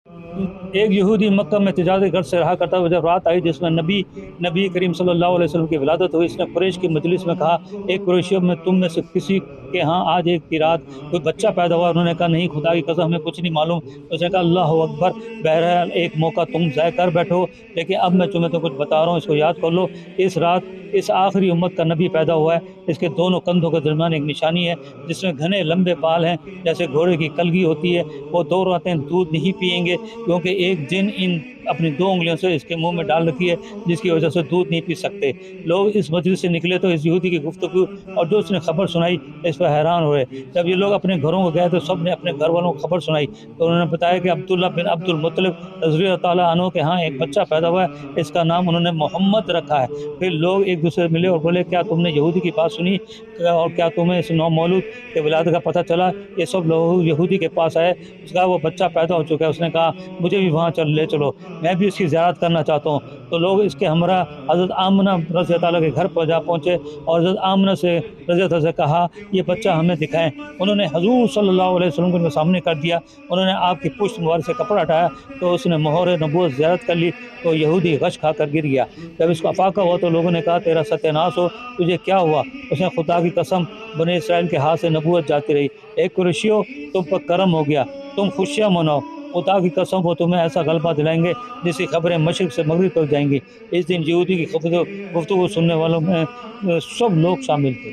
ایک یہودی مکہ میں تجارت گھر سے رہا کرتا ہوا جب رات آئی جس میں نبی کریم صلی اللہ علیہ وسلم کی ولادت ہوئی، اس نے قریش کی مجلس میں کہا، ایک قریشیوں میں تم میں سے کسی کے ہاں آج ایک کی رات کوئی بچہ پیدا ہوا؟ انہوں نے کہا، نہیں خدا کی قسم ہمیں کچھ نہیں معلوم۔ اس نے کہا، اللہ اکبر، بہرحال ایک موقع تم ضائع کر بیٹھو، لیکن اب میں تمہیں تو کچھ بتا رہا ہوں، اس کو یاد کر لو۔ اس رات اس آخری امت کا نبی پیدا ہوا ہے، اس کے دونوں کندھوں کے درمیان ایک نشانی ہے جس میں گھنے لمبے بال ہیں جیسے گھوڑے کی کلگی ہوتی ہے۔ وہ 2 راتیں دودھ نہیں پیئیں گے کیونکہ ایک جن ان اپنی 2 انگلیوں سے اس کے منہ میں ڈال رکھی ہے جس کی وجہ سے دودھ نہیں پی سکتے۔ لوگ اس مجلس سے نکلے تو اس یہودی کی گفتگو اور جو اس نے خبر سنائی اس پر حیران ہوئے۔ جب یہ لوگ اپنے گھروں کو گئے تو سب نے اپنے گھر والوں کو خبر سنائی، تو انہوں نے بتایا کہ عبداللہ بن عبد المطلب رضی اللہ تعالیٰ عنہ کے ہاں ایک بچہ پیدا ہوا ہے، اس کا نام انہوں نے محمد رکھا ہے۔ پھر لوگ ایک دوسرے سے ملے اور بولے، کیا تم نے یہودی کی بات سنی اور کیا تمہیں اس نومولود کے ولادت کا پتہ چلا؟ یہ سب لوگ یہودی کے پاس آئے، اس کا وہ بچہ پیدا ہو چکا ہے۔ اس نے کہا، مجھے بھی وہاں لے چلو، میں بھی اس کی زیارت کرنا چاہتا ہوں۔ تو لوگ اس کے ہمراہ حضرت آمنہ رضی اللہ تعالیٰ کے گھر پر جا پہنچے اور حضرت آمنہ سے رضی اللہ سے کہا، یہ بچہ ہمیں دکھائیں۔ انہوں نے حضور صلی اللہ علیہ وسلم کو ان کے سامنے کر دیا۔ انہوں نے آپ کی پشت مبارک سے کپڑا ہٹایا تو اس نے مہر نبوت زیارت کر لی، تو یہودی غش کھا کر گر گیا۔ جب اس کو افاقہ ہوا تو لوگوں نے کہا، تیرا ستیہ ناش ہو، تجھے کیا ہوا؟ اس نے خدا کی قسم، بنی اسرائیل کے ہاتھ سے نبوت جاتی رہی۔ ایک قریشیو، تم پر کرم ہو گیا، تم خوشیاں مناؤ، خدا کی قسم وہ تمہیں ایسا غلبہ دلائیں گے جس کی خبریں مشرق سے مغرب تک جائیں گی۔ اس دن یہودی کی گفتگو سننے والوں میں سب لوگ شامل تھے۔